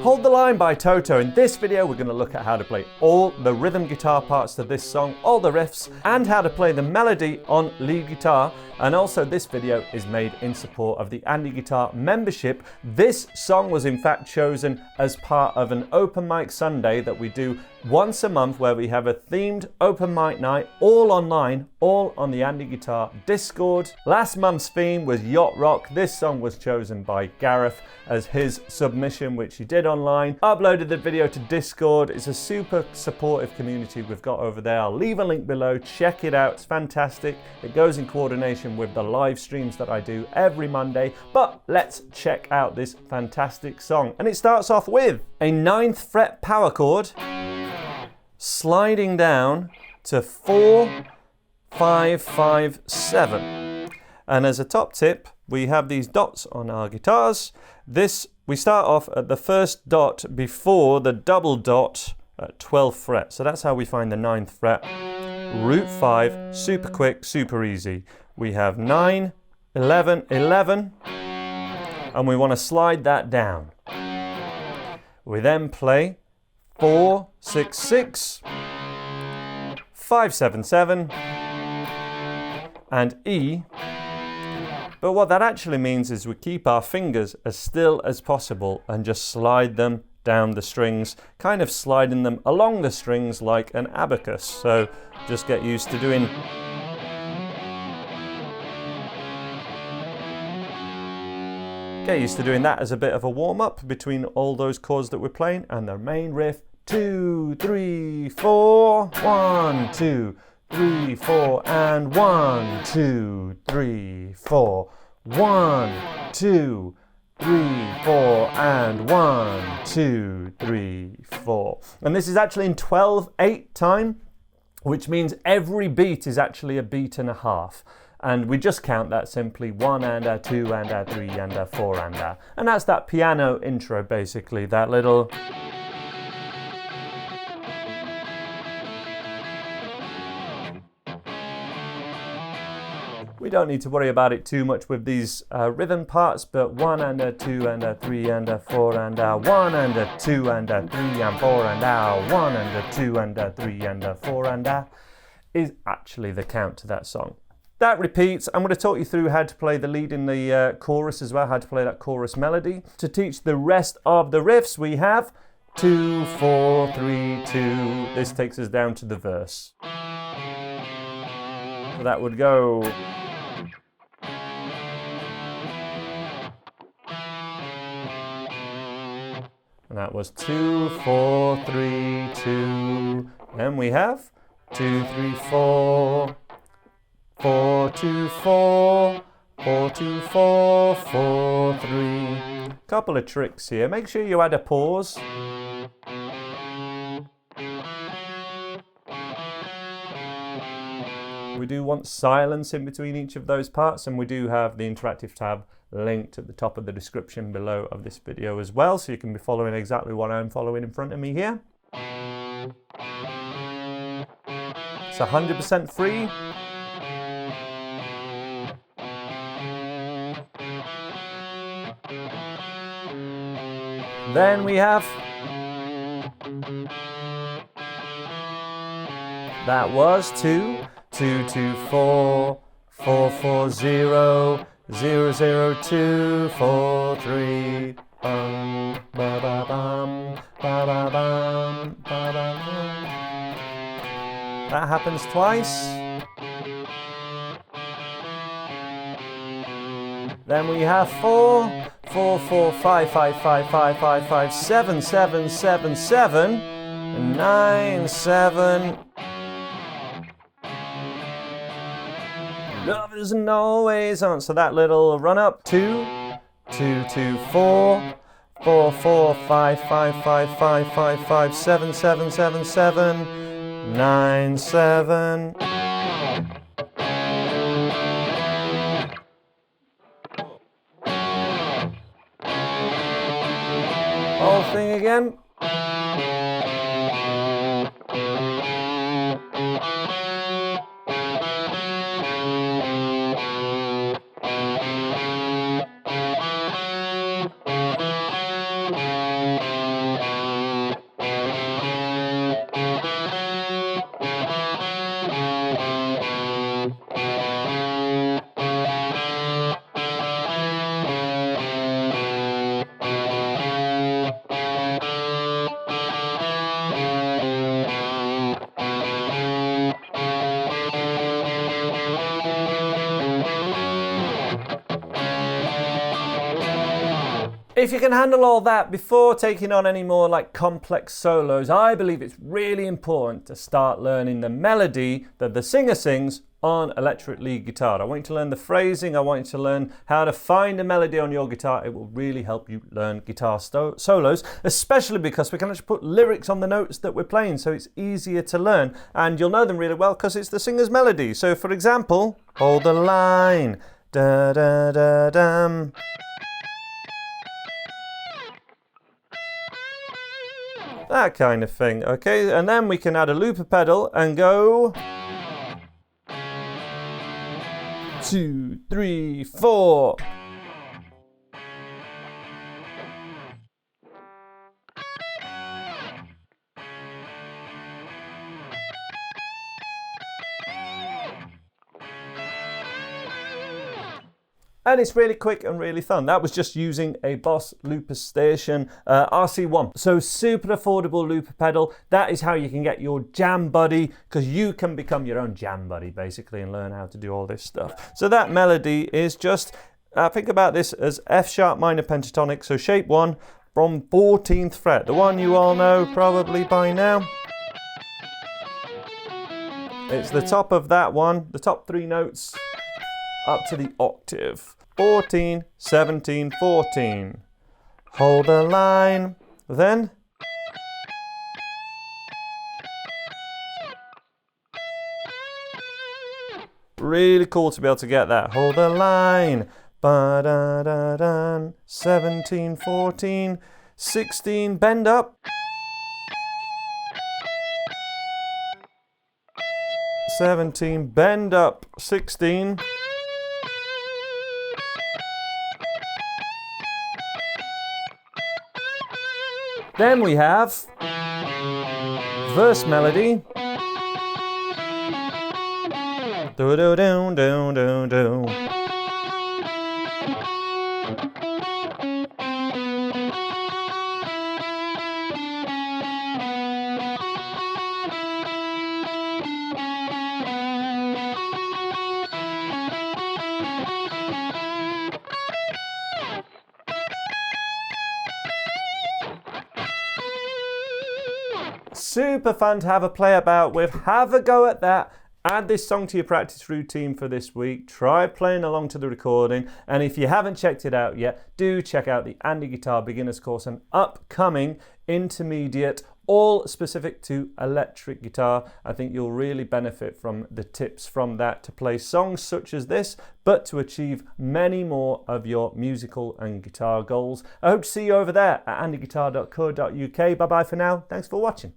Hold the Line by Toto. In this video, we're going to look at how to play all the rhythm guitar parts to this song, all the riffs, and how to play the melody on lead guitar. And also this video is made in support of the Andy Guitar membership. This song was in fact chosen as part of an open mic Sunday that we do once a month, where we have a themed open mic night, all online, all on the Andy Guitar Discord. Last month's theme was Yacht Rock. This song was chosen by Gareth as his submission, which he did online. Uploaded the video to Discord. It's a super supportive community we've got over there. I'll leave a link below. Check it out. It's fantastic. It goes in coordination with the live streams that I do every Monday. But let's check out this fantastic song. And it starts off with a 9th fret power chord, sliding down to 4, 5, 5, 7. And as a top tip, we have these dots on our guitars. We start off at the first dot before the double dot at 12th fret. So that's how we find the 9th fret. Root 5, super quick, super easy. We have 9, 11, 11, and we want to slide that down. We then play 4, 6, 6, 5, 7, 7, and E. But what that actually means is we keep our fingers as still as possible and just slide them down the strings, kind of sliding them along the strings like an abacus. So just get used to doing. Get used to doing that as a bit of a warm-up between all those chords that we're playing and the main riff. 2, 3, 4, 1, 2, 3, 4, and 1, 2, 3, 4, 1, 2, 3, 4, and 1, 2, 3, 4. And this is actually in 12/8 time, which means every beat is actually a beat and a half. And we just count that simply 1 and a 2 and a 3 and a 4 and a. And that's that piano intro, basically, that little. We don't need to worry about it too much with these rhythm parts, but 1 and a 2 and a 3 and a 4 and a 1 and a 2 and a 3 and 4 and a 1 and a 2 and a 3 and a 4 and a is actually the count to that song. That repeats. I'm going to talk you through how to play the lead in the chorus as well, how to play that chorus melody. To teach the rest of the riffs, we have 2, 4, 3, 2. This takes us down to the verse. So that would go. And that was 2, 4, 3, 2. Then we have 2, 3, 4. 4, 2, 4, 4, 2, 4, 4, 3. Couple of tricks here. Make sure you add a pause. We do want silence in between each of those parts, and we do have the interactive tab linked at the top of the description below of this video as well, so you can be following exactly what I'm following in front of me here. It's 100% free. Then we have that was 2, 2, 2, 4, 4, 4, 0, 0, 0, 2, 4, 3, bum, ba, ba, bum, ba, ba, bum, ba, ba, bum. That happens twice. Then we have 4, 4, 4, 5, 5, 5, 5, 5, 5, 7, 7, 7, 7, 9, 7. Love isn't always on. So that little run up. 2, 2, 2, 4, 4, 4, 5, 5, 5, 5, 5, 5, 7, 7, 7, 7, 9, 7. Whole thing again. If you can handle all that before taking on any more like complex solos, I believe it's really important to start learning the melody that the singer sings on electric lead guitar. I want you to learn the phrasing, I want you to learn how to find a melody on your guitar. It will really help you learn guitar solos, especially because we can actually put lyrics on the notes that we're playing, so it's easier to learn, and you'll know them really well because it's the singer's melody. So for example, hold the line, da da da dum. That kind of thing, okay? And then we can add a looper pedal and go 2, 3, 4. And it's really quick and really fun. That was just using a Boss Looper Station RC1. So super affordable looper pedal. That is how you can get your jam buddy, because you can become your own jam buddy basically and learn how to do all this stuff. So that melody is just, think about this as F sharp minor pentatonic, so shape 1 from 14th fret, the one you all know probably by now. It's the top of that one, the top 3 notes up to the octave. 14, 17, 14. Hold the line, then really cool to be able to get that. Hold the line, ba da da da. 17, 14, 16, bend up. 17, bend up, 16. Then we have verse melody. Do do do do do do. Super fun to have a play about with. Have a go at that. Add this song to your practice routine for this week. Try playing along to the recording. And if you haven't checked it out yet, do check out the Andy Guitar Beginners course, an upcoming intermediate, all specific to electric guitar. I think you'll really benefit from the tips from that to play songs such as this, but to achieve many more of your musical and guitar goals. I hope to see you over there at andyguitar.co.uk. Bye bye for now. Thanks for watching.